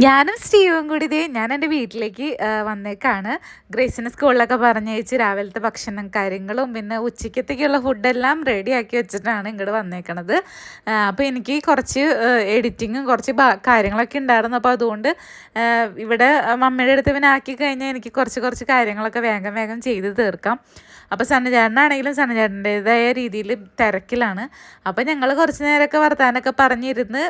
ഞാനും സ്റ്റീവും കൂടി ഞാൻ എൻ്റെ വീട്ടിലേക്ക് വന്നേക്കാണ്. ഗ്രേസിനെ സ്കൂളിലൊക്കെ പറഞ്ഞയച്ച് രാവിലത്തെ ഭക്ഷണം കാര്യങ്ങളും പിന്നെ ഉച്ചക്കത്തേക്കുള്ള ഫുഡെല്ലാം റെഡിയാക്കി വെച്ചിട്ടാണ് ഇങ്ങോട്ട് വന്നേക്കണത്. അപ്പോൾ എനിക്ക് കുറച്ച് എഡിറ്റിങ്ങും കുറച്ച് കാര്യങ്ങളൊക്കെ ഉണ്ടായിരുന്നു. അപ്പോൾ അതുകൊണ്ട് ഇവിടെ മമ്മിയുടെ അടുത്ത് പിന്നെ ആക്കി കഴിഞ്ഞാൽ എനിക്ക് കുറച്ച് കാര്യങ്ങളൊക്കെ വേഗം വേഗം ചെയ്ത് തീർക്കാം. അപ്പോൾ സണ്ണചേട്ടനാണെങ്കിലും സണ്ണചേട്ടൻ്റേതായ രീതിയിൽ തിരക്കിലാണ്. അപ്പോൾ ഞങ്ങൾ കുറച്ച് നേരമൊക്കെ വർത്താനൊക്കെ പറഞ്ഞിരുന്ന്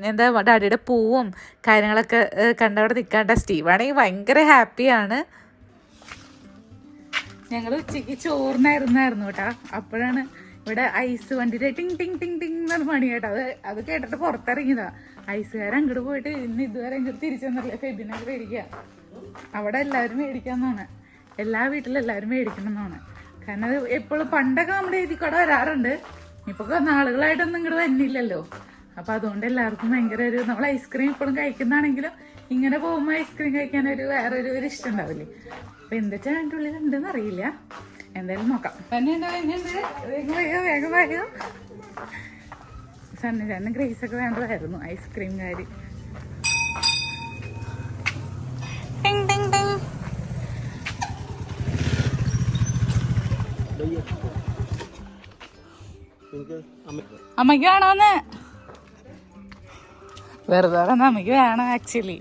എന്താ ഡാഡിയുടെ പൂവും കാര്യങ്ങളൊക്കെ കണ്ടവിടെ നിൽക്കാണ്ട. സ്റ്റീവാണെങ്കിൽ ഭയങ്കര ഹാപ്പിയാണ്. ഞങ്ങൾ ഉച്ചയ്ക്ക് ചോറിനായിരുന്നു കേട്ടോ. അപ്പോഴാണ് ഇവിടെ ഐസ് വണ്ടിയുടെ ടിങ് ടിങ് ടിങ് ടിങ് എന്നാണ് പണി കേട്ടോ. അത് കേട്ടിട്ട് പുറത്തിറങ്ങിയതാ. ഐസുകാരൻ അങ്ങോട്ട് പോയിട്ട് ഇന്ന് ഇതുവരെ അങ്ങോട്ട് തിരിച്ചു വന്നല്ലേ ഫെബിനൊക്കെ മേടിക്കുക. അവിടെ എല്ലാവരും മേടിക്കാമെന്നാണ്, എല്ലാ വീട്ടിലും എല്ലാവരും മേടിക്കണം എന്നാണ്. കാരണം അത് എപ്പോഴും പണ്ടൊക്കെ നമ്മുടെ ഇതിക്കൂടെ വരാറുണ്ട്. ഇപ്പോൾ നാളുകളായിട്ടൊന്നും ഇങ്ങോട്ട് വരുന്നില്ലല്ലോ. അപ്പോൾ അതുകൊണ്ട് എല്ലാവർക്കും ഭയങ്കര നമ്മൾ ഐസ്ക്രീം ഇപ്പോഴും കഴിക്കുന്നതാണെങ്കിലും ഇങ്ങനെ പോകുമ്പോൾ ഐസ്ക്രീം കഴിക്കാൻ വേറൊരു ഇഷ്ടം ഉണ്ടാവില്ലേ. അപ്പോൾ എന്തൊക്കെ അതിൻ്റെ ഉള്ളിൽ ഉണ്ടെന്ന് അറിയില്ല. എന്തായാലും നോക്കാം. തന്നെ വേഗം വേഗം സണ്ണി ഗ്രേസൊക്കെ വേണ്ടതായിരുന്നു ഐസ്ക്രീംകാര്. അമ്മയ്ക്ക് വേണോന്ന് വെറുതെ അമ്മയ്ക്ക് വേണം. ആക്ച്വലി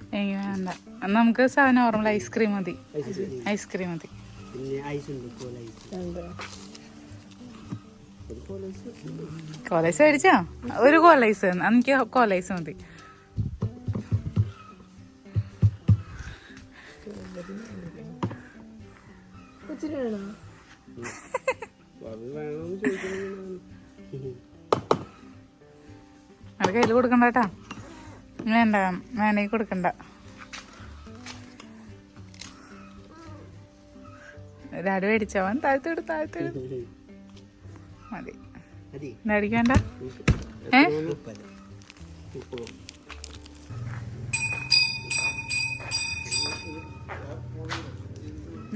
എനിക്ക് വേണ്ട. നമുക്ക് നോർമൽ ഐസ്ക്രീം മതി. ഐസ്ക്രീം മതി. കോലൈസ് മേടിച്ചോ? ഒരു കോലൈസ്. എനിക്ക് കോലൈസ് മതി. അത് കയ്യിൽ കൊടുക്കണ്ട കേട്ടാ. വേണ്ട, വേണമെങ്കിൽ കൊടുക്കണ്ട. ഡാഡി മേടിച്ചവൻ താഴ്ത്തിടും മതി. ഡാഡിക്ക് വേണ്ട.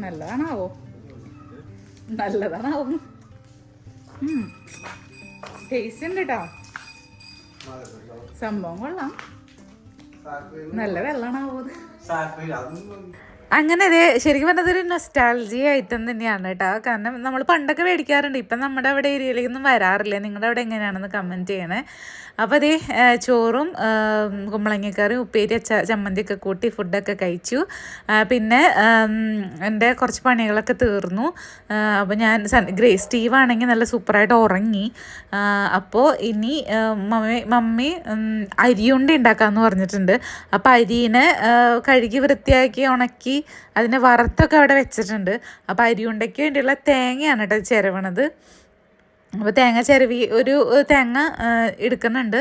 നല്ലതാണാവോ? നല്ലതാണാവോ? ടേസ്റ്റ് ഉണ്ട് കേട്ടോ. സംഭവം കൊള്ളാം. നല്ല വെള്ളമാണാവോ? അങ്ങനെ ശരിക്കും പറഞ്ഞതൊരു നൊസ്റ്റാൾജിയ ഐറ്റം തന്നെയാണ് കേട്ടോ. കാരണം നമ്മൾ പണ്ടൊക്കെ മേടിക്കാറുണ്ട്. ഇപ്പം നമ്മുടെ അവിടെ ഏരിയയിലേക്കൊന്നും വരാറില്ല. നിങ്ങളുടെ അവിടെ എങ്ങനെയാണെന്ന് കമൻറ്റ് ചെയ്യണേ. അപ്പോൾ അതേ ചോറും കുമ്പളങ്ങക്കറിയും ഉപ്പേരി ചമ്മന്തിയൊക്കെ കൂട്ടി ഫുഡൊക്കെ കഴിച്ചു. പിന്നെ എൻ്റെ കുറച്ച് പണികളൊക്കെ തീർന്നു. അപ്പോൾ ഞാൻ സ്റ്റീവാണെങ്കിൽ നല്ല സൂപ്പറായിട്ട് ഉറങ്ങി. അപ്പോൾ ഇനി മമ്മി അരിയുണ്ട ഉണ്ടാക്കാമെന്ന് പറഞ്ഞിട്ടുണ്ട്. അപ്പോൾ അരിനെ കഴുകി വൃത്തിയാക്കി ഉണക്കി അതിനെ വറുത്തൊക്കെ അവിടെ വെച്ചിട്ടുണ്ട്. അപ്പോൾ അരിയുണ്ടയ്ക്ക് വേണ്ടിയുള്ള തേങ്ങയാണ് കേട്ടോ ചിരവണത്. അപ്പോൾ തേങ്ങ ചിരവി ഒരു തേങ്ങ എടുക്കുന്നുണ്ട്.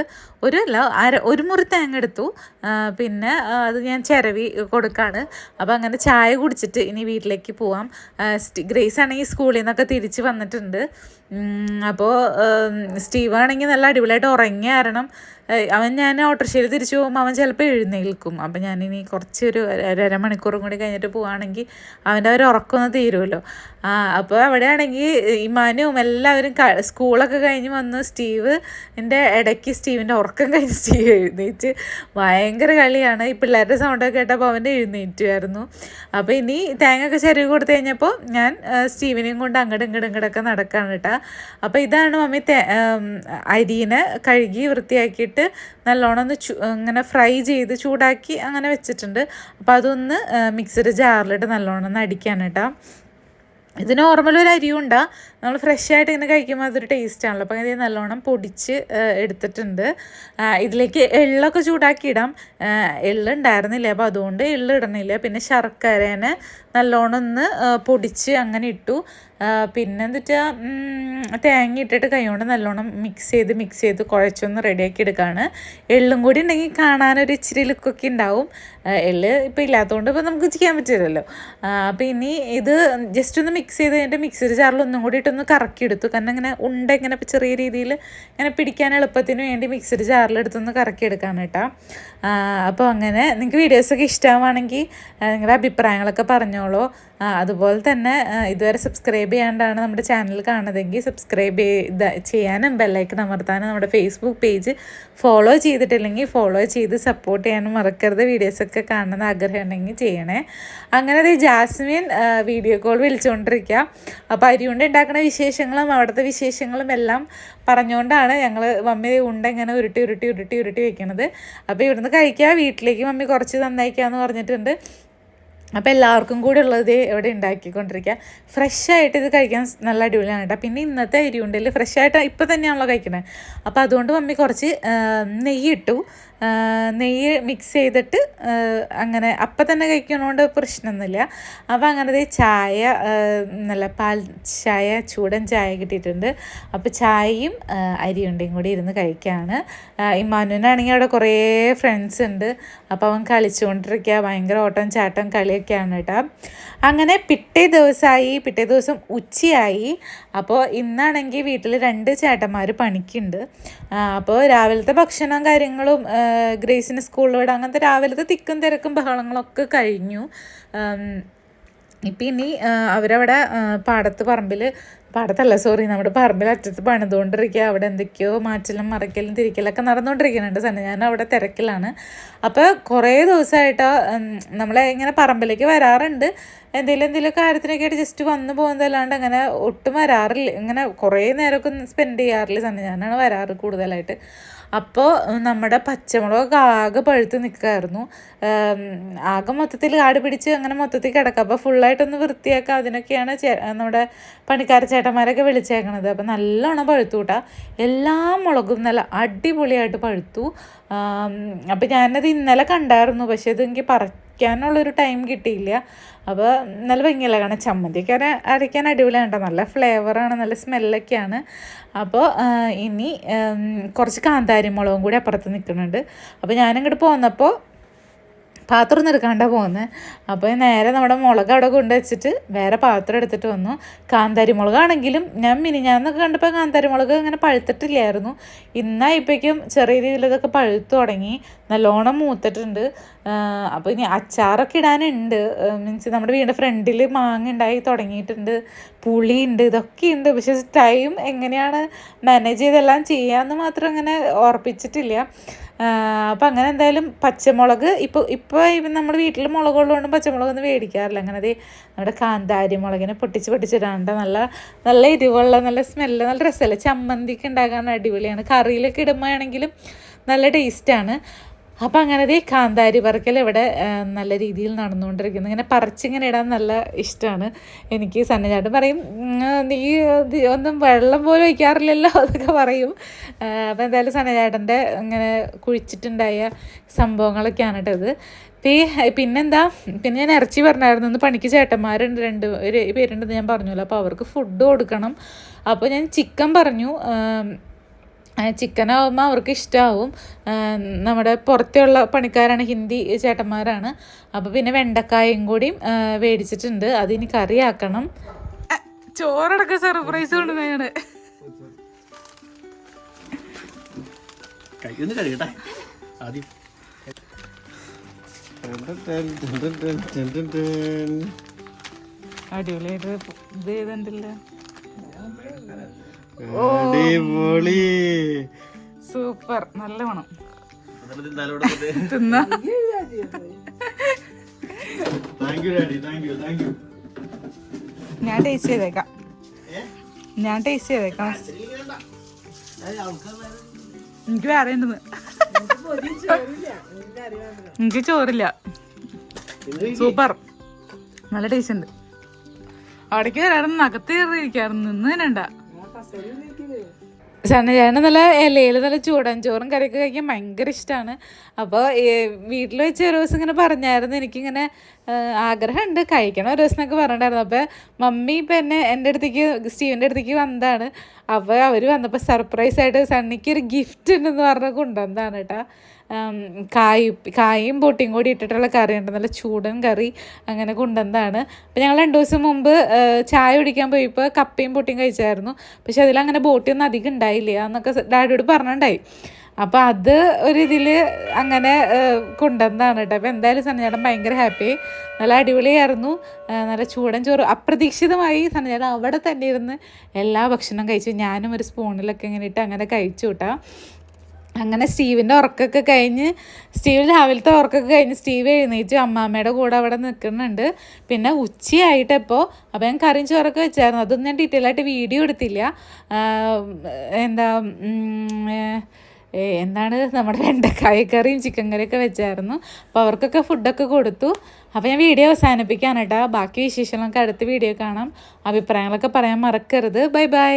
ഒരു മുറി തേങ്ങ എടുത്തു. പിന്നെ അത് ഞാൻ ചിരവി കൊടുക്കുകയാണ്. അപ്പോൾ അങ്ങനെ ചായ കുടിച്ചിട്ട് ഇനി വീട്ടിലേക്ക് പോവാം. ഗ്രേസ് ആണെങ്കിൽ സ്കൂളിൽ നിന്നൊക്കെ തിരിച്ച് വന്നിട്ടുണ്ട്. അപ്പോൾ സ്റ്റീവ് ആണെങ്കിൽ നല്ല അടിപൊളിയായിട്ട് ഉറങ്ങിയ കാരണം ഞാൻ ഓട്ടോറിക്ഷയിൽ തിരിച്ചു പോകുമ്പോൾ അവൻ ചിലപ്പോൾ എഴുന്നേൽക്കും. അപ്പം ഞാനിനി കുറച്ചൊരു അരമണിക്കൂറും കൂടി കഴിഞ്ഞിട്ട് പോവുകയാണെങ്കിൽ അവൻ്റെ ഉറക്കമൊന്നും തീരുമല്ലോ. അപ്പോൾ അവിടെയാണെങ്കിൽ ഇമാനും എല്ലാവരും സ്കൂളൊക്കെ കഴിഞ്ഞ് വന്ന് സ്റ്റീവിൻ്റെ ഉറക്കം കഴിഞ്ഞ് സ്റ്റീവ് എഴുന്നേറ്റ് ഭയങ്കര കളിയാണ്. ഈ പിള്ളേരുടെ സൗണ്ടൊക്കെ കേട്ടപ്പോൾ അവൻ്റെ എഴുന്നേറ്റുമായിരുന്നു. അപ്പോൾ ഇനി തേങ്ങയൊക്കെ ചിരവി കൊടുത്തു കഴിഞ്ഞപ്പോൾ ഞാൻ സ്റ്റീവിനെയും കൊണ്ട് ഇങ്ങോട്ടൊക്കെ നടക്കുകയാണ് കേട്ടോ. അപ്പോൾ ഇതാണ് മമ്മി അരിനെ കഴുകി വൃത്തിയാക്കിയിട്ട് നല്ലോണം ഒന്ന് ഇങ്ങനെ ഫ്രൈ ചെയ്ത് ചൂടാക്കി അങ്ങനെ വെച്ചിട്ടുണ്ട്. അപ്പോൾ അതൊന്ന് മിക്സിയുടെ ജാറിലിട്ട് നല്ലോണം ഒന്ന് അടിക്കാൻ കേട്ടോ. ഇത് നോർമൽ ഒരു അരിയുണ്ട. നമ്മൾ ഫ്രഷ് ആയിട്ട് ഇങ്ങനെ കഴിക്കുമ്പോൾ അതൊരു ടേസ്റ്റ് ആണല്ലോ. അപ്പോൾ ഇത് നല്ലോണം പൊടിച്ച് എടുത്തിട്ടുണ്ട്. ഇതിലേക്ക് എള്ളൊക്കെ ചൂടാക്കി ഇടാം. എള്ളുണ്ടായിരുന്നില്ല, അപ്പോൾ അതുകൊണ്ട് എള്ള് ഇടണില്ല. പിന്നെ ശർക്കരേനെ നല്ലോണം ഒന്ന് പൊടിച്ച് അങ്ങനെ ഇട്ടു. പിന്നെ എന്നിട്ട് തേങ്ങ ഇട്ടിട്ട് കൈകൊണ്ട് നല്ലോണം മിക്സ് ചെയ്ത് കുഴച്ചൊന്ന് റെഡിയാക്കി എടുക്കുകയാണ്. എള്ളും കൂടി ഉണ്ടെങ്കിൽ കാണാനൊരു ഇച്ചിരി ലുക്കൊക്കെ ഉണ്ടാവും. എള്ള് ഇപ്പോൾ ഇല്ലാത്തതുകൊണ്ട് ഇപ്പോൾ നമുക്ക് ചെയ്യാൻ പറ്റില്ലല്ലോ. അപ്പോൾ ഇനി ഇത് ജസ്റ്റ് ഒന്ന് മിക്സ് ചെയ്ത് കഴിഞ്ഞിട്ട് മിക്സിയുടെ ജാറിൽ ഒന്നും കൂടി ഇട്ട് നന്നായിട്ടൊന്ന് കറക്കിയെടുത്തു. കാരണം ഇങ്ങനെ ഇങ്ങനെ ചെറിയ രീതിയിൽ ഇങ്ങനെ പിടിക്കാൻ എളുപ്പത്തിന് വേണ്ടി മിക്സിയുടെ ജാറിലെടുത്തൊന്ന് കറക്കിയെടുക്കാൻ കേട്ടോ. അപ്പോൾ അങ്ങനെ നിങ്ങൾക്ക് വീഡിയോസൊക്കെ ഇഷ്ടമാണെങ്കിൽ നിങ്ങളുടെ അഭിപ്രായങ്ങളൊക്കെ പറഞ്ഞോളൂ. അതുപോലെ തന്നെ ഇതുവരെ സബ്സ്ക്രൈബ് ചെയ്യാണ്ടാണ് നമ്മുടെ ചാനൽ കാണുന്നതെങ്കിൽ സബ്സ്ക്രൈബ് ചെയ്യാനും ബെല്ലൈക്കൺ അമർത്താനും നമ്മുടെ ഫേസ്ബുക്ക് പേജ് ഫോളോ ചെയ്തിട്ടില്ലെങ്കിൽ ഫോളോ ചെയ്ത് സപ്പോർട്ട് ചെയ്യാനും മറക്കരുത്. വീഡിയോസൊക്കെ കാണുന്ന ആഗ്രഹം ഉണ്ടെങ്കിൽ ചെയ്യണേ. അങ്ങനെ ജാസ്മിൻ വീഡിയോ കോൾ വിളിച്ചുകൊണ്ടിരിക്കുക. അപ്പോൾ അരി കൊണ്ട് ഉണ്ടാക്കുന്ന വിശേഷങ്ങളും അവിടുത്തെ വിശേഷങ്ങളും എല്ലാം പറഞ്ഞുകൊണ്ടാണ് ഞങ്ങൾ മമ്മി ഉണ്ട ഇങ്ങനെ ഉരുട്ടി വെക്കണത്. അപ്പോൾ ഇവിടുന്ന് കഴിക്കുക, വീട്ടിലേക്ക് മമ്മി കുറച്ച് തന്നയക്കാമെന്ന് പറഞ്ഞിട്ടുണ്ട്. അപ്പോൾ എല്ലാവർക്കും കൂടെ ഉള്ളത് ഇവിടെ ഉണ്ടാക്കിക്കൊണ്ടിരിക്കുക. ഫ്രഷായിട്ട് ഇത് കഴിക്കാൻ നല്ല അടിപൊളിയാണ് കേട്ടോ. പിന്നെ ഇന്നത്തെ അരി ഉണ്ടല്ലേ ഫ്രഷായിട്ട് ഇപ്പോൾ തന്നെയാണല്ലോ കഴിക്കണേ. അപ്പോൾ അതുകൊണ്ട് മമ്മി കുറച്ച് നെയ്യ് ഇട്ടു. നെയ്യ് മിക്സ് ചെയ്തിട്ട് അങ്ങനെ അപ്പം തന്നെ കഴിക്കണോണ്ട് പ്രശ്നമൊന്നുമില്ല. അപ്പോൾ അങ്ങനത്തെ ചായ നല്ല പാൽ ചായ, ചൂടൻ ചായ കിട്ടിയിട്ടുണ്ട്. അപ്പോൾ ചായയും അരിയുണ്ടയും കൂടി ഇരുന്ന് കഴിക്കുകയാണ്. ഇമ്മാനുവിനാണെങ്കിൽ അവിടെ കുറേ ഫ്രണ്ട്സ് ഉണ്ട്. അപ്പോൾ അവൻ കളിച്ചുകൊണ്ടിരിക്കുക, ഭയങ്കര ഓട്ടം ചാട്ടം കളിയൊക്കെയാണ് കേട്ടോ. അങ്ങനെ പിറ്റേ ദിവസം ഉച്ചയായി. അപ്പോൾ ഇന്നാണെങ്കിൽ വീട്ടിൽ 2 ചേട്ടന്മാർ പണിക്കുണ്ട്. അപ്പോൾ രാവിലത്തെ ഭക്ഷണം കാര്യങ്ങളും ഗ്രേസിന് സ്കൂളിൽ വിടാം, അങ്ങനത്തെ രാവിലത്തെ തിക്കും തിരക്കും ബഹളങ്ങളൊക്കെ കഴിഞ്ഞു. ഇപ്പം ഇനി അവരവിടെ നമ്മുടെ പറമ്പിൽ അറ്റത്ത് പണിതുകൊണ്ടിരിക്കുക. അവിടെ എന്തൊക്കെയോ മാറ്റലും മറയ്ക്കലും തിരിക്കലൊക്കെ നടന്നുകൊണ്ടിരിക്കുന്നുണ്ട്. ഞാൻ അവിടെ തിരക്കിലാണ്. അപ്പോൾ കുറേ ദിവസമായിട്ട് നമ്മളെ ഇങ്ങനെ പറമ്പിലേക്ക് വരാറുണ്ട്. എന്തെങ്കിലും കാര്യത്തിനൊക്കെ ആയിട്ട് ജസ്റ്റ് വന്നു പോകുന്നതല്ലാണ്ട് അങ്ങനെ ഒട്ടും വരാറില്ല. ഇങ്ങനെ കുറേ നേരമൊക്കെ സ്പെൻഡ് ചെയ്യാറില്ല. ഞാനാണ് വരാറ് കൂടുതലായിട്ട്. അപ്പോൾ നമ്മുടെ പച്ചമുളക് ആകെ പഴുത്ത് നിൽക്കുമായിരുന്നു. ആകെ മൊത്തത്തിൽ കാട് പിടിച്ച് അങ്ങനെ മൊത്തത്തിൽ കിടക്കുക. അപ്പോൾ ഫുള്ളായിട്ടൊന്ന് വൃത്തിയാക്കുക, അതിനൊക്കെയാണ് നമ്മുടെ പണിക്കാര ചേട്ടന്മാരൊക്കെ വിളിച്ചേക്കണത്. അപ്പോൾ നല്ലോണം പഴുത്തു കൂട്ടാ. എല്ലാ മുളകും നല്ല അടിപൊളിയായിട്ട് പഴുത്തു. അപ്പോൾ ഞാനത് ഇന്നലെ കണ്ടായിരുന്നു. പക്ഷേ ഇത് എനിക്ക് പറിക്കാനുള്ളൊരു ടൈം കിട്ടിയില്ല. അപ്പോൾ നല്ല ഭംഗിയല്ല കാണാൻ. ചമ്മന്തിക്ക് അരയ്ക്കാൻ അടിപൊളിയാണ് കേട്ടോ. നല്ല ഫ്ലേവറാണ്, നല്ല സ്മെല്ലൊക്കെയാണ്. അപ്പോൾ ഇനി കുറച്ച് കാന്താരി മുളകും കൂടി അപ്പുറത്ത് നിൽക്കുന്നുണ്ട്. അപ്പോൾ ഞാനിങ്ങോട്ട് പോന്നപ്പോൾ പാത്രം ഒന്നും എടുക്കാണ്ടാണ് പോകുന്നത്. അപ്പോൾ നേരെ നമ്മുടെ മുളക് അവിടെ കൊണ്ട് വെച്ചിട്ട് വേറെ പാത്രം എടുത്തിട്ട് വന്നു. കാന്താരി മുളകാണെങ്കിലും ഞാൻ മിനിഞ്ഞാന്നൊക്കെ കണ്ടപ്പോൾ കാന്താരി മുളക് ഇങ്ങനെ പഴുത്തിട്ടില്ലായിരുന്നു. ഇന്നായപ്പോഴേക്കും ചെറിയ രീതിയിൽ ഇതൊക്കെ പഴുത്തു തുടങ്ങി, നല്ലോണം മൂത്തിട്ടുണ്ട്. അപ്പോൾ ഇനി അച്ചാറൊക്കെ ഇടാനുണ്ട്. മീൻസ് നമ്മുടെ വീടിൻ്റെ ഫ്രണ്ടിൽ മാങ്ങ ഉണ്ടായി തുടങ്ങിയിട്ടുണ്ട്, പുളിയുണ്ട്, ഇതൊക്കെയുണ്ട്. പക്ഷേ ടൈം എങ്ങനെയാണ് മാനേജ് ചെയ്തെല്ലാം ചെയ്യാമെന്ന് മാത്രം അങ്ങനെ ഓർപ്പിച്ചിട്ടില്ല. അപ്പം അങ്ങനെ എന്തായാലും പച്ചമുളക് ഇപ്പോൾ നമ്മൾ വീട്ടിൽ മുളകുള്ളതുകൊണ്ടും പച്ചമുളകൊന്നും മേടിക്കാറില്ല. അങ്ങനെ നമ്മുടെ കാന്താരി മുളകിനെ പൊട്ടിച്ചിടാണ്ട് നല്ല എരിവുള്ള നല്ല സ്മെല്ല്, നല്ല രസമല്ലേ. ചമ്മന്തിക്ക് ഉണ്ടാക്കാൻ അടിപൊളിയാണ്. കറിയിലൊക്കെ ഇടുമ്പോഴാണെങ്കിലും നല്ല ടേസ്റ്റാണ്. അപ്പം അങ്ങനെ കാന്താരി പറിക്കൽ ഇവിടെ നല്ല രീതിയിൽ നടന്നുകൊണ്ടിരിക്കുന്നു. ഇങ്ങനെ പറിച്ചിങ്ങനെ ഇടാൻ നല്ല ഇഷ്ടമാണ് എനിക്ക്. സന്നചാട്ടൻ പറയും, നീ ഒന്നും വെള്ളം പോലും ഒഴിക്കാറില്ലല്ലോ അതൊക്കെ പറയും. അപ്പോൾ എന്തായാലും സന്നചാട്ടൻ്റെ ഇങ്ങനെ കുഴിച്ചിട്ടുണ്ടായ സംഭവങ്ങളൊക്കെയാണ് കേട്ടോ ഇത്. പിന്നെന്താ, പിന്നെ ഞാൻ ഇറച്ചി പറഞ്ഞായിരുന്നു. ഇന്ന് പണിക്ക് ചേട്ടന്മാരുണ്ട്, 2 പേരുണ്ടെന്ന് ഞാൻ പറഞ്ഞല്ലോ. അപ്പോൾ അവർക്ക് ഫുഡ് കൊടുക്കണം. അപ്പോൾ ഞാൻ ചിക്കൻ പറഞ്ഞു. ചിക്കനാവുമ്പോൾ അവർക്ക് ഇഷ്ടമാവും. നമ്മുടെ പുറത്തുള്ള പണിക്കാരാണ്, ഹിന്ദി ചേട്ടന്മാരാണ്. അപ്പോൾ പിന്നെ വെണ്ടക്കായും കൂടി മേടിച്ചിട്ടുണ്ട്. അതിനി കറിയാക്കണം. ചോറടക്കം സർപ്രൈസ് കൊണ്ടുവന്നാണ്. അടിപൊളിയായിട്ട് ഇത് ചെയ്തിട്ടില്ല. സൂപ്പർ, നല്ല മണം. ഞാൻ ടേസ്റ്റ് ചെയ്തേക്കാം. എനിക്ക് വേറെ ഉണ്ടെന്ന്. എനിക്ക് ചോറില്ല. സൂപ്പർ, നല്ല ടേസ്റ്റ് ഉണ്ട്. അവിടേക്ക് വരാറുണ്ട്, അകത്ത് കയറിയിരിക്കാറുണ്ട്, നിന്ന് തന്നെ ഉണ്ടാ. സന്നചാണ് നല്ല ഇലയിൽ നല്ല ചൂടൻ ചോറും കറിയൊക്കെ കഴിക്കാൻ ഭയങ്കര ഇഷ്ടമാണ്. അപ്പോൾ വീട്ടിൽ വെച്ച് ഒരു ദിവസം ഇങ്ങനെ പറഞ്ഞായിരുന്നു, എനിക്കിങ്ങനെ ആഗ്രഹമുണ്ട് കഴിക്കണം ഒരു ദിവസം എന്നൊക്കെ പറഞ്ഞിട്ടുണ്ടായിരുന്നു. അപ്പോൾ മമ്മി ഇപ്പം എൻ്റെ അടുത്തേക്ക്, സ്റ്റീവിൻ്റെ അടുത്തേക്ക് വന്നതാണ്. അപ്പോൾ അവർ വന്നപ്പോൾ സർപ്രൈസായിട്ട് സണ്ണിക്ക് ഒരു ഗിഫ്റ്റ് ഉണ്ടെന്ന് പറഞ്ഞ് കൊണ്ടുവന്നതാണ് കേട്ടോ. കായും പൊട്ടിയും കൂടി ഇട്ടിട്ടുള്ള കറിയുണ്ട്, നല്ല ചൂടൻ കറി അങ്ങനെ കൊണ്ടുവന്നതാണ്. അപ്പോൾ ഞങ്ങൾ 2 ദിവസം മുമ്പ് ചായ കുടിക്കാൻ പോയപ്പോൾ കപ്പയും പൊട്ടിയും കഴിച്ചായിരുന്നു. പക്ഷെ അതിലങ്ങനെ ബോട്ടിയൊന്നും അധികം ഉണ്ടായില്ല എന്നൊക്കെ ഡാഡിയോട് പറഞ്ഞിട്ടുണ്ടായി. അപ്പോൾ അത് ഒരിതിൽ അങ്ങനെ കൊണ്ടുവന്നതാണ് കേട്ടോ. അപ്പോൾ എന്തായാലും സനചേട്ടൻ ഭയങ്കര ഹാപ്പി, നല്ല അടിപൊളിയായിരുന്നു. നല്ല ചൂടൻ ചോറ് അപ്രതീക്ഷിതമായി സനചേട്ടൻ അവിടെ തന്നെ ഇരുന്ന് എല്ലാ ഭക്ഷണം കഴിച്ചു. ഞാനും ഒരു സ്പൂണിലൊക്കെ ഇങ്ങനെ ഇട്ട് അങ്ങനെ കഴിച്ചു കേട്ടോ. അങ്ങനെ സ്റ്റീവിൻ്റെ ഉറക്കമൊക്കെ കഴിഞ്ഞ്, രാവിലത്തെ ഉറക്കമൊക്കെ കഴിഞ്ഞ് സ്റ്റീവ് എഴുന്നേറ്റ് അമ്മാമ്മയുടെ കൂടെ അവിടെ നിൽക്കുന്നുണ്ട്. പിന്നെ ഉച്ചയായിട്ടപ്പോൾ അപ്പോൾ ഞാൻ കറിയും ചോറൊക്കെ വെച്ചായിരുന്നു, അതൊന്നും ഞാൻ ഡീറ്റെയിൽ ആയിട്ട് വീഡിയോ എടുത്തില്ല. എന്താണ് നമ്മുടെ വെണ്ടക്കായ കറിയും ചിക്കൻ കറിയൊക്കെ വെച്ചായിരുന്നു. അപ്പോൾ അവർക്കൊക്കെ ഫുഡൊക്കെ കൊടുത്തു. അപ്പോൾ ഞാൻ വീഡിയോ അവസാനിപ്പിക്കാണ് കേട്ടോ. ബാക്കി വിശേഷങ്ങളൊക്കെ അടുത്ത വീഡിയോ കാണാം. അഭിപ്രായങ്ങളൊക്കെ പറയാൻ മറക്കരുത്. Bye bye.